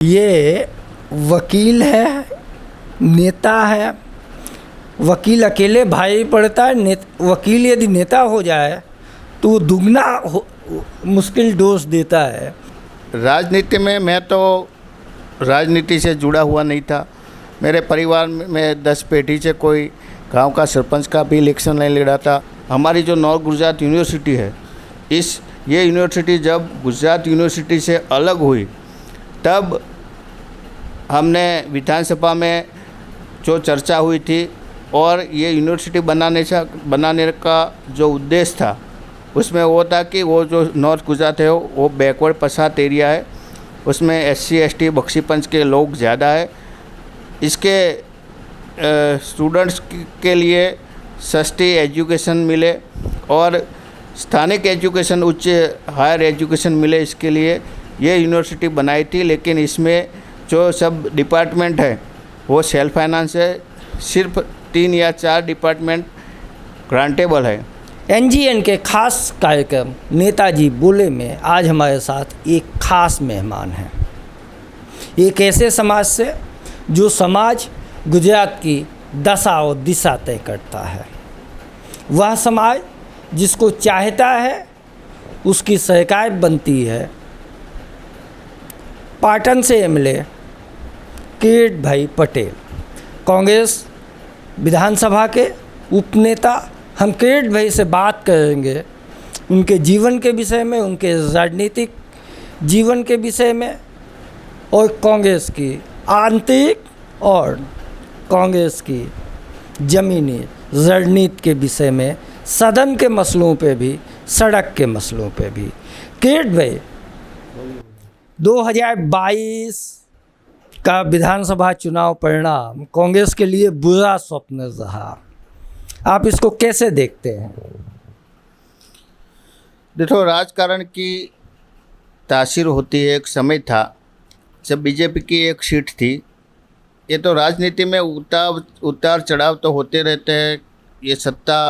ये वकील है, नेता है। वकील अकेले भाई पड़ता है, वकील यदि नेता हो जाए तो वो दुगना मुश्किल डोज देता है। राजनीति में मैं तो राजनीति से जुड़ा हुआ नहीं था। मेरे परिवार में 10 पीढ़ी से कोई गांव का सरपंच का भी इलेक्शन नहीं लड़ा था। हमारी जो नॉर्थ गुजरात यूनिवर्सिटी है, ये यूनिवर्सिटी जब गुजरात यूनिवर्सिटी से अलग हुई तब हमने विधानसभा में जो चर्चा हुई थी और ये यूनिवर्सिटी बनाने का जो उद्देश्य था उसमें वो था कि वो जो नॉर्थ गुजरात है वो बैकवर्ड पछात एरिया है, उसमें SC ST बख्शी पंच के लोग ज़्यादा है। इसके स्टूडेंट्स के लिए सस्ती एजुकेशन मिले और स्थानिक एजुकेशन उच्च हायर एजुकेशन मिले, इसके लिए ये यूनिवर्सिटी बनाई थी। लेकिन इसमें जो सब डिपार्टमेंट है वो सेल्फ फाइनेंस है, सिर्फ 3 या 4 डिपार्टमेंट ग्रांटेबल है। NGN के खास कार्यक्रम नेताजी बोले में आज हमारे साथ एक खास मेहमान हैं। एक ऐसे समाज से जो समाज गुजरात की दशा और दिशा तय करता है। वह समाज जिसको चाहता है उसकी सरकार बनती है। पाटन से MLA किरीट भाई पटेल, कांग्रेस विधानसभा के उपनेता। हम किरीट भाई से बात करेंगे उनके जीवन के विषय में, उनके राजनीतिक जीवन के विषय में और कांग्रेस की आंतरिक और कांग्रेस की ज़मीनी रणनीति के विषय में, सदन के मसलों पे भी, सड़क के मसलों पे भी। किरीट भाई, 2022 का विधानसभा चुनाव परिणाम कांग्रेस के लिए बुरा स्वप्न रहा। आप इसको कैसे देखते हैं? देखो, राजकारण की तासीर होती है। एक समय था जब बीजेपी की एक सीट थी। ये तो राजनीति में उतार चढ़ाव तो होते रहते हैं, ये सत्ता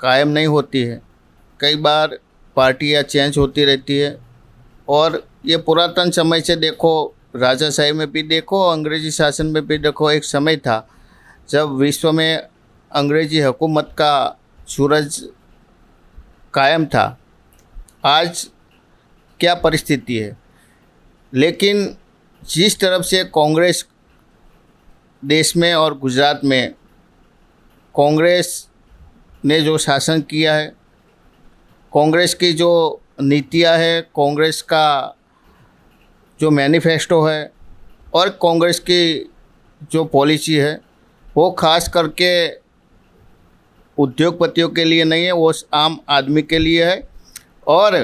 कायम नहीं होती है। कई बार पार्टियां चेंज होती रहती है और ये पुरातन समय से देखो, राजाशाही में भी देखो, अंग्रेजी शासन में भी देखो, एक समय था जब विश्व में अंग्रेजी हुकूमत का सूरज कायम था। आज क्या परिस्थिति है? लेकिन जिस तरफ से कांग्रेस देश में और गुजरात में कांग्रेस ने जो शासन किया है, कांग्रेस की जो नीतियां है, कांग्रेस का जो मैनिफेस्टो है और कांग्रेस की जो पॉलिसी है, वो खास करके उद्योगपतियों के लिए नहीं है, वो आम आदमी के लिए है। और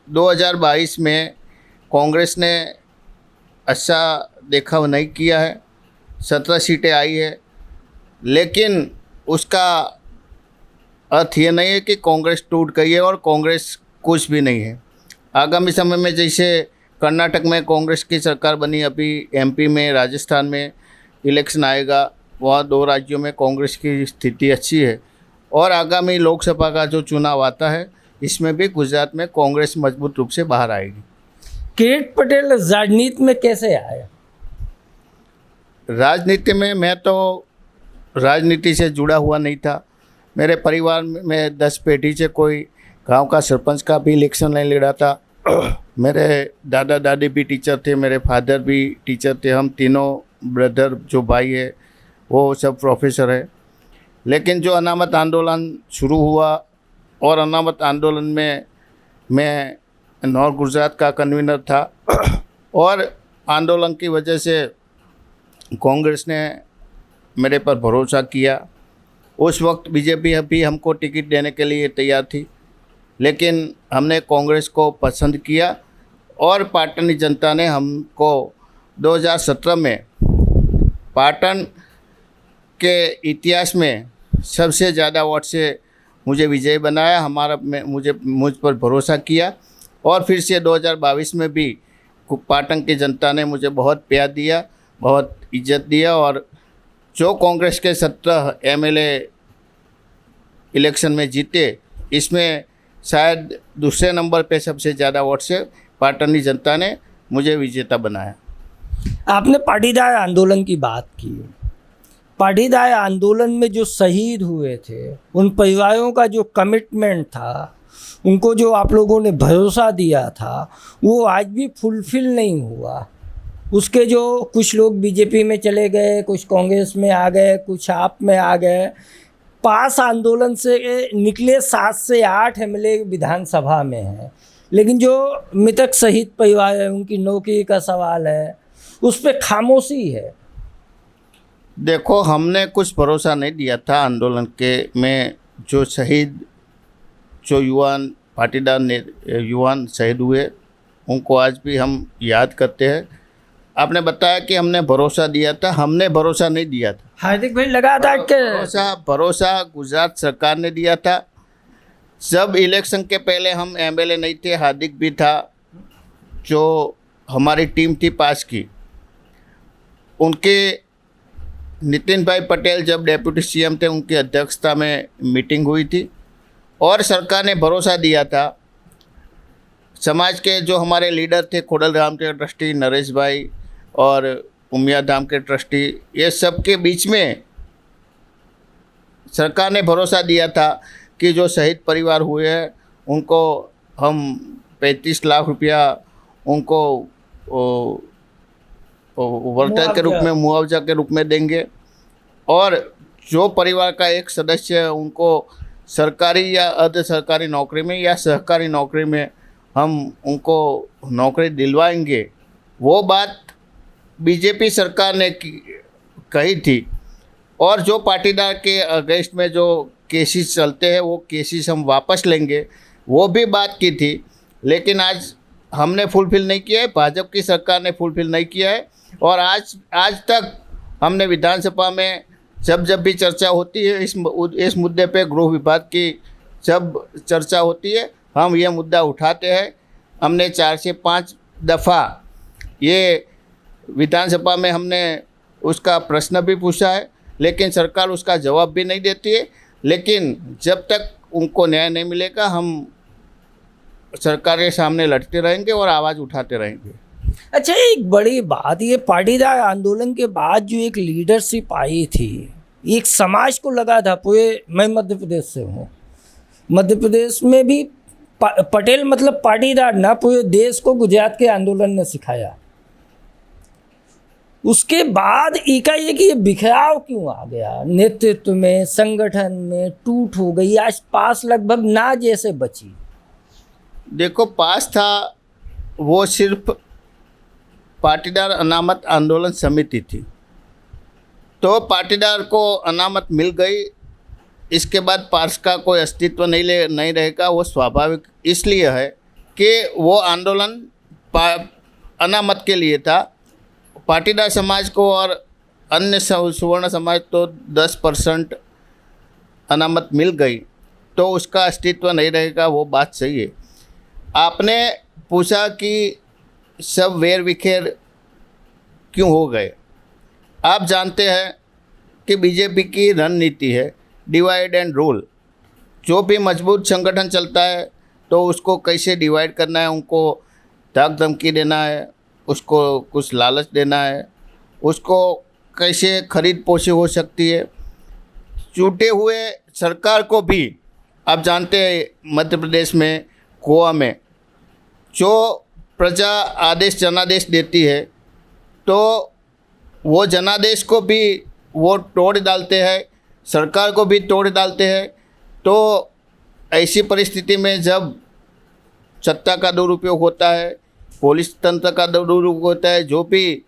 2022 में कांग्रेस ने अच्छा देखा नहीं किया है, 17 सीटें आई है। लेकिन उसका अर्थ ये नहीं है कि कांग्रेस टूट गई है और कांग्रेस कुछ भी नहीं है। आगामी समय में जैसे कर्नाटक में कांग्रेस की सरकार बनी, अभी MP में, राजस्थान में इलेक्शन आएगा, वहाँ 2 राज्यों में कांग्रेस की स्थिति अच्छी है। और आगामी लोकसभा का जो चुनाव आता है इसमें भी गुजरात में कांग्रेस मजबूत रूप से बाहर आएगी। किरीट पटेल राजनीति में कैसे आए? राजनीति में मैं तो राजनीति से जुड़ा हुआ नहीं था। मेरे परिवार में 10 पीढ़ी से कोई गांव का सरपंच का भी इलेक्शन नहीं लड़ा था। मेरे दादा दादी भी टीचर थे, मेरे फादर भी टीचर थे। हम तीनों ब्रदर जो भाई है वो सब प्रोफेसर है। लेकिन जो अनामत आंदोलन शुरू हुआ और अनामत आंदोलन में मैं नॉर्थ गुजरात का कन्वीनर था और आंदोलन की वजह से कांग्रेस ने मेरे पर भरोसा किया। उस वक्त बीजेपी भी हमको टिकट देने के लिए तैयार थी, लेकिन हमने कांग्रेस को पसंद किया और पाटनी जनता ने हमको 2017 में पाटन के इतिहास में सबसे ज़्यादा वोट से मुझे विजयी बनाया। मुझ पर भरोसा किया और फिर से 2022 में भी पाटन की जनता ने मुझे बहुत प्यार दिया, बहुत इज्जत दिया। और जो कांग्रेस के 17 MLA इलेक्शन में जीते, इसमें शायद दूसरे नंबर पे सबसे ज़्यादा वोट से पाटनी जनता ने मुझे विजेता बनाया। आपने पाटीदार आंदोलन की बात की। पाटीदार आंदोलन में जो शहीद हुए थे, उन परिवारों का जो कमिटमेंट था, उनको जो आप लोगों ने भरोसा दिया था, वो आज भी फुलफिल नहीं हुआ। उसके जो कुछ लोग बीजेपी में चले गए, कुछ कांग्रेस में आ गए, कुछ आप में आ गए। पास आंदोलन से निकले 7 से 8 एमएलए विधानसभा में हैं, लेकिन जो मृतक शहीद परिवार है, उनकी नौकरी का सवाल है, उस पर खामोशी है। देखो, हमने कुछ भरोसा नहीं दिया था आंदोलन के में। जो शहीद, जो युवान पाटीदार ने युवान शहीद हुए, उनको आज भी हम याद करते हैं। आपने बताया कि हमने भरोसा दिया था, हमने भरोसा नहीं दिया था। हार्दिक भाई लगा था कि भरोसा गुजरात सरकार ने दिया था। जब इलेक्शन के पहले हम एमएलए नहीं थे, हार्दिक भी था, जो हमारी टीम थी पास की, उनके नितिन भाई पटेल जब डेप्यूटी सीएम थे, उनकी अध्यक्षता में मीटिंग हुई थी और सरकार ने भरोसा दिया था। समाज के जो हमारे लीडर थे, खोडल धाम के ट्रस्टी नरेश भाई और उमिया धाम के ट्रस्टी, ये सब के बीच में सरकार ने भरोसा दिया था कि जो शहीद परिवार हुए हैं उनको हम 35 लाख रुपया उनको वर्तन के रूप में, मुआवजा के रूप में देंगे, और जो परिवार का एक सदस्य है उनको सरकारी या अर्ध सरकारी नौकरी में या सहकारी नौकरी में हम उनको नौकरी दिलवाएंगे। वो बात बीजेपी सरकार ने कही थी। और जो पाटीदार के अगेंस्ट में जो केसेस चलते हैं, वो केसेस हम वापस लेंगे, वो भी बात की थी। लेकिन आज हमने फुलफिल नहीं किया है, भाजपा की सरकार ने फुलफिल नहीं किया है। और आज तक हमने विधानसभा में जब भी चर्चा होती है इस मुद्दे पे, गृह विभाग की जब चर्चा होती है, हम ये मुद्दा उठाते हैं। हमने 4 से 5 दफ़ा ये विधानसभा में हमने उसका प्रश्न भी पूछा है, लेकिन सरकार उसका जवाब भी नहीं देती है। लेकिन जब तक उनको न्याय नहीं मिलेगा, हम सरकार के सामने लड़ते रहेंगे और आवाज़ उठाते रहेंगे। अच्छा, एक बड़ी बात, ये पाटीदार आंदोलन के बाद जो एक लीडरशिप आई थी, एक समाज को लगा था पूरे, मैं मध्य प्रदेश से हूँ, मध्य प्रदेश में भी पटेल मतलब पाटीदार ना, पूरे देश को गुजरात के आंदोलन ने सिखाया। उसके बाद एकाएक ये बिखराव क्यों आ गया नेतृत्व में, संगठन में टूट हो गई, आज पास लगभग ना जैसे बची। देखो, पास था वो सिर्फ पाटीदार अनामत आंदोलन समिति थी, तो पाटीदार को अनामत मिल गई। इसके बाद पास का कोई अस्तित्व नहीं रहेगा। वो स्वाभाविक इसलिए है कि वो आंदोलन अनामत के लिए था। पाटीदार समाज को और अन्य सुवर्ण समाज तो 10% अनामत मिल गई, तो उसका अस्तित्व नहीं रहेगा, वो बात सही है। आपने पूछा कि सब वेर विखेर क्यों हो गए। आप जानते हैं कि बीजेपी की रणनीति है डिवाइड एंड रूल। जो भी मजबूत संगठन चलता है तो उसको कैसे डिवाइड करना है, उनको धक धमकी देना है, उसको कुछ लालच देना है, उसको कैसे खरीद पोशी हो सकती है। टूटे हुए सरकार को भी आप जानते हैं, मध्य प्रदेश में, गोवा में जो प्रजा आदेश जनादेश देती है, तो वो जनादेश को भी वो तोड़ डालते हैं, सरकार को भी तोड़ डालते हैं। तो ऐसी परिस्थिति में जब सत्ता का दुरुपयोग होता है, पुलिस तंत्र का दुरुपयोग होता है, जो भी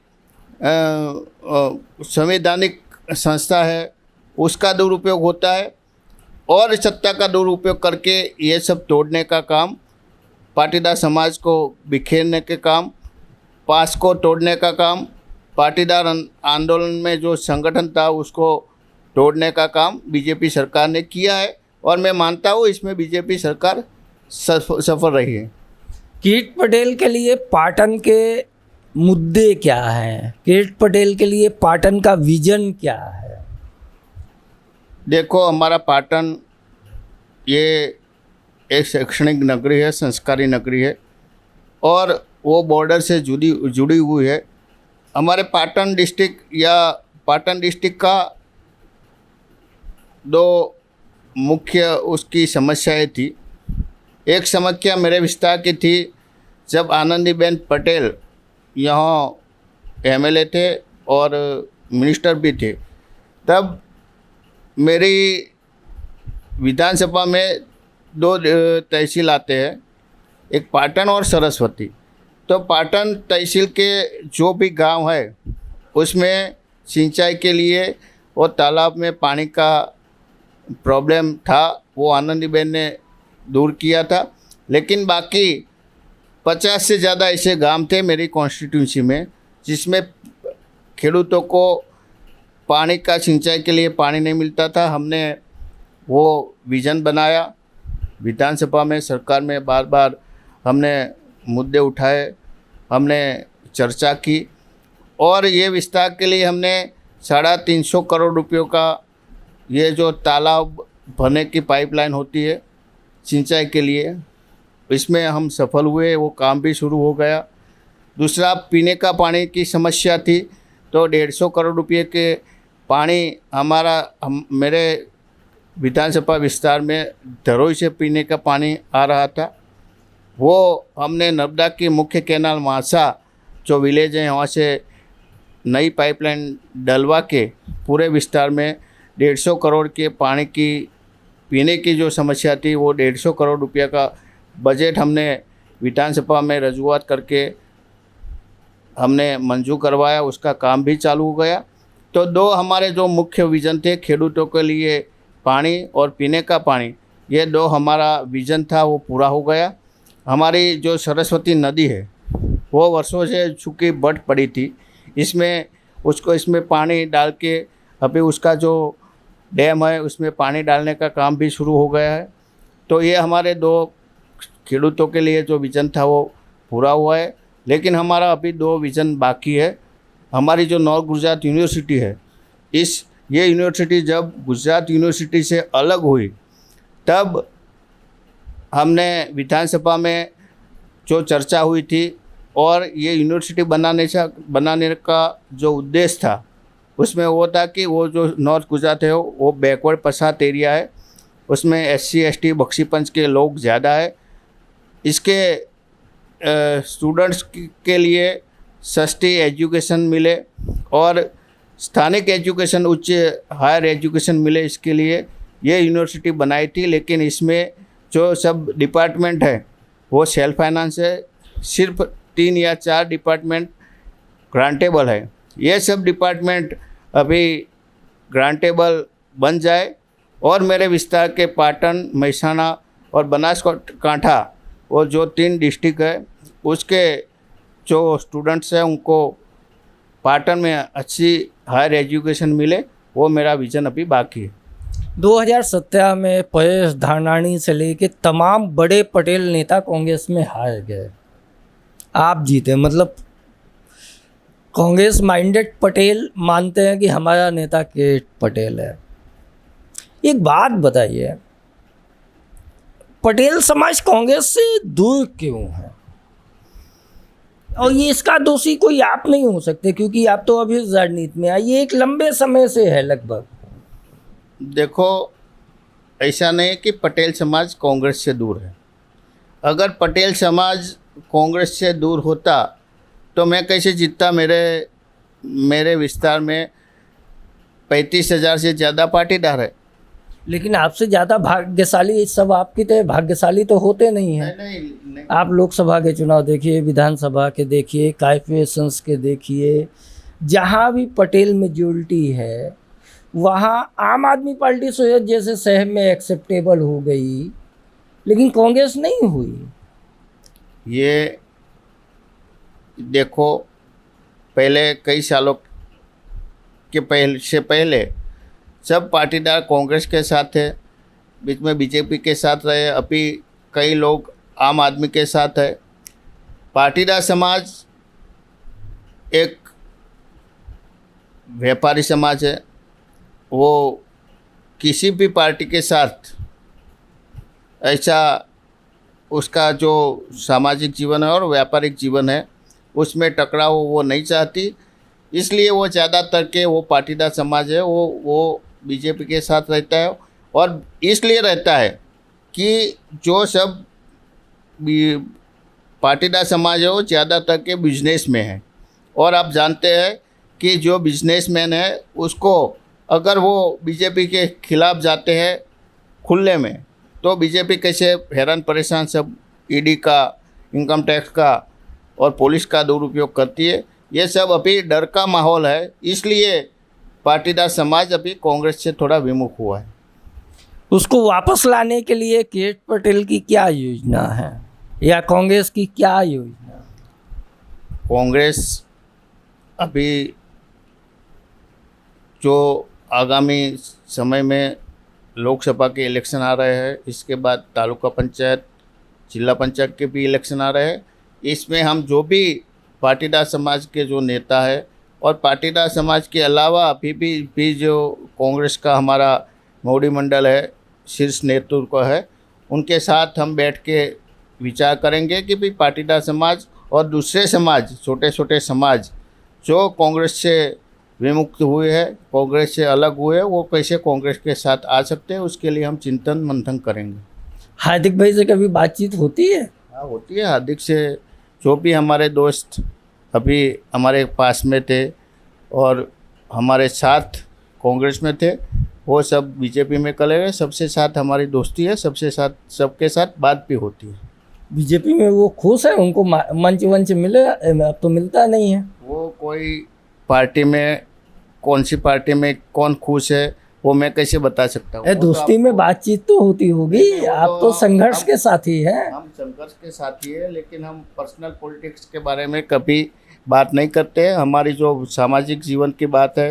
संवैधानिक संस्था है उसका दुरुपयोग होता है, और सत्ता का दुरुपयोग करके ये सब तोड़ने का काम, पाटीदार समाज को बिखेरने के काम, पास को तोड़ने का काम, पाटीदार आंदोलन में जो संगठन था उसको तोड़ने का काम बीजेपी सरकार ने किया है। और मैं मानता हूँ इसमें बीजेपी सरकार सफल रही है। किरीट पटेल के लिए पाटन के मुद्दे क्या हैं? किरीट पटेल के लिए पाटन का विजन क्या है? देखो, हमारा पाटन ये एक शैक्षणिक नगरी है, संस्कारी नगरी है, और वो बॉर्डर से जुड़ी हुई है। हमारे पाटन डिस्ट्रिक्ट का दो मुख्य उसकी समस्याएं थी। एक समस्या मेरे विस्तार की थी, जब आनंदीबेन पटेल यहाँ एमएलए थे और मिनिस्टर भी थे, तब मेरी विधानसभा में दो तहसील आते हैं, एक पाटन और सरस्वती। तो पाटन तहसील के जो भी गांव है उसमें सिंचाई के लिए और तालाब में पानी का प्रॉब्लम था, वो आनंदीबेन ने दूर किया था। लेकिन बाकी 50 से ज़्यादा ऐसे गांव थे मेरी कॉन्स्टिट्यूंसी में जिसमें खेडूतों को पानी का सिंचाई के लिए पानी नहीं मिलता था। हमने वो विज़न बनाया, विधानसभा में सरकार में बार बार हमने मुद्दे उठाए, हमने चर्चा की और ये विस्तार के लिए हमने 350 करोड़ रुपयों का ये जो तालाब भरने की पाइपलाइन होती है सिंचाई के लिए, इसमें हम सफल हुए, वो काम भी शुरू हो गया। दूसरा, पीने का पानी की समस्या थी, तो 150 करोड़ रुपये के पानी मेरे विधानसभा विस्तार में धरोई से पीने का पानी आ रहा था। वो हमने नर्मदा की मुख्य कैनाल मासा जो विलेज है वहाँ से नई पाइपलाइन डलवा के पूरे विस्तार में 150 करोड़ के पानी की पीने की जो समस्या थी, वो 150 करोड़ रुपया का बजट हमने विधानसभा में रजूआत करके हमने मंजूर करवाया, उसका काम भी चालू हो गया। तो दो हमारे जो मुख्य विज़न थे, खेडूतों के लिए पानी और पीने का पानी, ये दो हमारा विज़न था, वो पूरा हो गया। हमारी जो सरस्वती नदी है वो वर्षों से चूँकि बट पड़ी थी, इसमें पानी डाल के अभी उसका जो डैम है उसमें पानी डालने का काम भी शुरू हो गया है। तो ये हमारे दो खेडूतों के लिए जो विज़न था वो पूरा हुआ है। लेकिन हमारा अभी दो विज़न बाकी है। हमारी जो नॉर्थ गुजरात यूनिवर्सिटी है, ये यूनिवर्सिटी जब गुजरात यूनिवर्सिटी से अलग हुई, तब हमने विधानसभा में जो चर्चा हुई थी और ये यूनिवर्सिटी बनाने का जो उद्देश्य था, उसमें वो था कि वो जो नॉर्थ गुजरात है वो बैकवर्ड पछात एरिया है, उसमें SC ST बख्शीपंच के लोग ज़्यादा है। इसके स्टूडेंट्स के लिए सस्ती एजुकेशन मिले और स्थानिक एजुकेशन, उच्च हायर एजुकेशन मिले, इसके लिए ये यूनिवर्सिटी बनाई थी। लेकिन इसमें जो सब डिपार्टमेंट है वो सेल्फ फाइनेंस है, सिर्फ 3 या 4 डिपार्टमेंट ग्रांटेबल है। ये सब डिपार्टमेंट अभी ग्रांटेबल बन जाए और मेरे विस्तार के पाटन, मेहसाणा और बनासकांठा, वो जो 3 डिस्ट्रिक्ट है, उसके जो स्टूडेंट्स हैं उनको पाटन में अच्छी हायर एजुकेशन मिले, वो मेरा विज़न अभी बाकी है। 2017 में परेश धानाणी से लेके तमाम बड़े पटेल नेता कांग्रेस में हार गए, आप जीते। मतलब कांग्रेस माइंडेड पटेल मानते हैं कि हमारा नेता के पटेल है। एक बात बताइए, पटेल समाज कांग्रेस से दूर क्यों है? और ये इसका दोषी कोई आप नहीं हो सकते, क्योंकि आप तो अभी राजनीति में आए, ये एक लंबे समय से है लगभग। देखो, ऐसा नहीं है कि पटेल समाज कांग्रेस से दूर है। अगर पटेल समाज कांग्रेस से दूर होता तो मैं कैसे जीतता? मेरे विस्तार में 35,000 से ज़्यादा पाटीदार है। लेकिन आपसे ज़्यादा भाग्यशाली सब आपकी तरह भाग्यशाली तो होते नहीं हैं। नहीं। आप लोकसभा के चुनाव देखिए, विधानसभा के देखिए, कॉर्पोरेशंस के देखिए, जहाँ भी पटेल मेजोरिटी है वहाँ आम आदमी पार्टी सोच जैसे शहर में एक्सेप्टेबल हो गई, लेकिन कांग्रेस नहीं हुई। ये देखो, पहले कई सालों के पहले सब पाटीदार कांग्रेस के साथ थे, बीच में बीजेपी के साथ रहे, अभी कई लोग आम आदमी के साथ है। पाटीदार समाज एक व्यापारी समाज है, वो किसी भी पार्टी के साथ ऐसा उसका जो सामाजिक जीवन है और व्यापारिक जीवन है उसमें टकराव वो नहीं चाहती। इसलिए वो ज़्यादातर के वो पाटीदार समाज है वो बीजेपी के साथ रहता है। और इसलिए रहता है कि जो सब पाटीदार समाज है वो ज़्यादातर के बिजनेस में है। और आप जानते हैं कि जो बिजनेसमैन है उसको अगर वो बीजेपी के खिलाफ जाते हैं खुले में, तो बीजेपी कैसे हैरान परेशान सब ईडी का, इनकम टैक्स का और पुलिस का दुरुपयोग करती है। ये सब अभी डर का माहौल है, इसलिए पाटीदार समाज अभी कांग्रेस से थोड़ा विमुख हुआ है। उसको वापस लाने के लिए केट पटेल की क्या योजना है या कांग्रेस की क्या योजना? कांग्रेस अभी जो आगामी समय में लोकसभा के इलेक्शन आ रहे हैं, इसके बाद तालुका पंचायत, जिला पंचायत के भी इलेक्शन आ रहे हैं, इसमें हम जो भी पाटीदार समाज के जो नेता है और पाटीदार समाज के अलावा अभी भी जो कांग्रेस का हमारा मोदी मंडल है, शीर्ष नेतृत्व है, उनके साथ हम बैठ के विचार करेंगे कि भाई पाटीदार समाज और दूसरे समाज, छोटे छोटे समाज जो कांग्रेस से विमुक्त हुए हैं, कांग्रेस से अलग हुए, वो कैसे कांग्रेस के साथ आ सकते हैं, उसके लिए हम चिंतन मंथन करेंगे। हार्दिक भाई से कभी बातचीत होती है? हाँ, होती है। हार्दिक से जो भी हमारे दोस्त अभी हमारे पास में थे और हमारे साथ कांग्रेस में थे, वो सब बीजेपी में चले गए। सबसे साथ हमारी दोस्ती है, सबके साथ बात भी होती है। बीजेपी में वो खुश है? उनको मंच वंच मिले? अब तो मिलता नहीं है। वो कोई पार्टी में, कौन सी पार्टी में कौन खुश है वो मैं कैसे बता सकता हूँ? दोस्ती में बातचीत तो होती होगी। आप तो संघर्ष के साथी हैं। हम संघर्ष के साथी हैं, लेकिन हम पर्सनल पॉलिटिक्स के बारे में कभी बात नहीं करते हैं। हमारी जो सामाजिक जीवन की बात है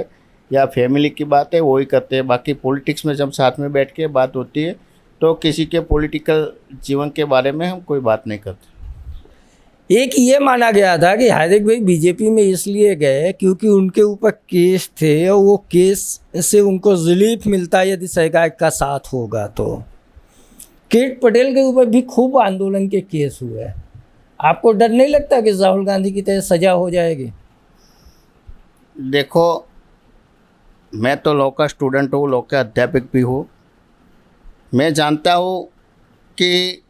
या फैमिली की बात है वही करते हैं। बाकी पॉलिटिक्स में जब साथ में बैठ के बात होती है तो किसी के पॉलिटिकल जीवन के बारे में हम कोई बात नहीं करते। एक ये माना गया था कि हार्दिक भाई बीजेपी में इसलिए गए क्योंकि उनके ऊपर केस थे और वो केस से उनको रिलीफ मिलता है यदि सरकार का साथ होगा। तो केट पटेल के ऊपर भी खूब आंदोलन के केस हुए। आपको डर नहीं लगता कि राहुल गांधी की तरह सजा हो जाएगी? देखो, मैं तो लॉ का स्टूडेंट हूँ, लॉ का अध्यापक भी हूँ। मैं जानता हूँ कि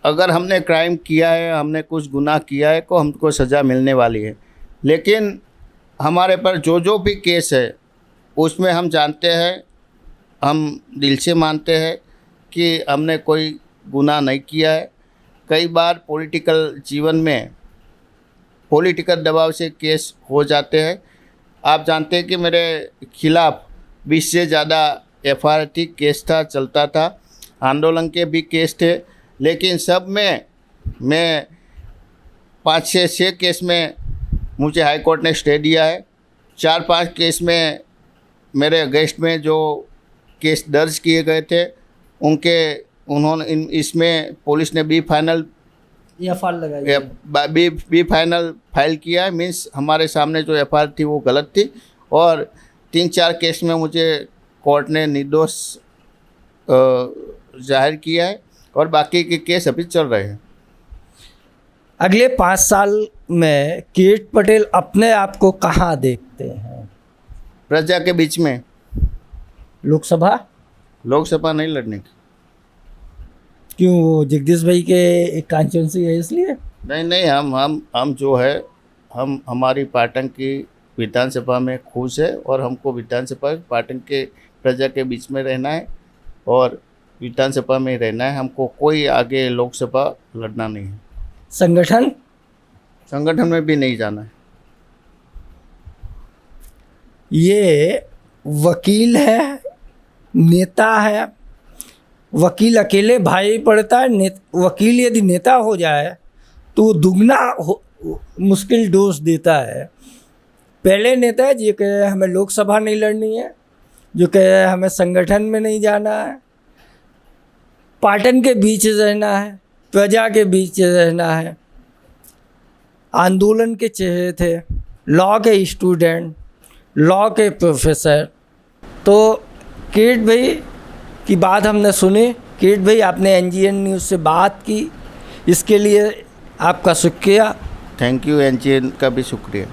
अगर हमने क्राइम किया है, हमने कुछ गुनाह किया है तो हमको सज़ा मिलने वाली है। लेकिन हमारे पर जो भी केस है उसमें हम जानते हैं, हम दिल से मानते हैं कि हमने कोई गुनाह नहीं किया है। कई बार पॉलिटिकल जीवन में पॉलिटिकल दबाव से केस हो जाते हैं। आप जानते हैं कि मेरे खिलाफ़ 20 से ज़्यादा FIR थी, केस था, चलता था। आंदोलन के भी केस थे, लेकिन सब में मैं 5 से 6 केस में मुझे हाई कोर्ट ने स्टे दिया है। 4-5 केस में मेरे अगेंस्ट में जो केस दर्ज किए गए थे उन्होंने इसमें पुलिस ने बी फाइनल फाइल किया है। मीन्स हमारे सामने जो FIR थी वो गलत थी और 3-4 केस में मुझे कोर्ट ने निर्दोष जाहिर किया है और बाकी के केस अभी चल रहे हैं। अगले 5 साल में केट पटेल अपने आप को कहाँ देखते हैं? प्रजा के बीच में। लोकसभा नहीं लड़ने की। क्यों? वो जगदीश भाई के एक कांस्टिट्यूंसी है इसलिए? नहीं, हम जो है, हम हमारी पाटन की विधानसभा में खुश है और हमको विधानसभा पाटन के प्रजा के बीच में रहना है और विधानसभा में रहना है। हमको कोई आगे लोकसभा लड़ना नहीं है। संगठन में भी नहीं जाना है। ये वकील है, नेता है। वकील अकेले भाई पड़ता है। वकील यदि नेता हो जाए तो वो दुगना मुश्किल डोज देता है। पहले नेता है जो कहे हमें लोकसभा नहीं लड़नी है, जो कहे हमें संगठन में नहीं जाना है, पाटन के बीच रहना है, प्रजा के बीच रहना है। आंदोलन के चेहरे थे, लॉ के स्टूडेंट, लॉ के प्रोफेसर। तो केट भाई की बात हमने सुनी। केट भाई, आपने NGN न्यूज़ से बात की, इसके लिए आपका शुक्रिया। Thank you. NGN का भी शुक्रिया।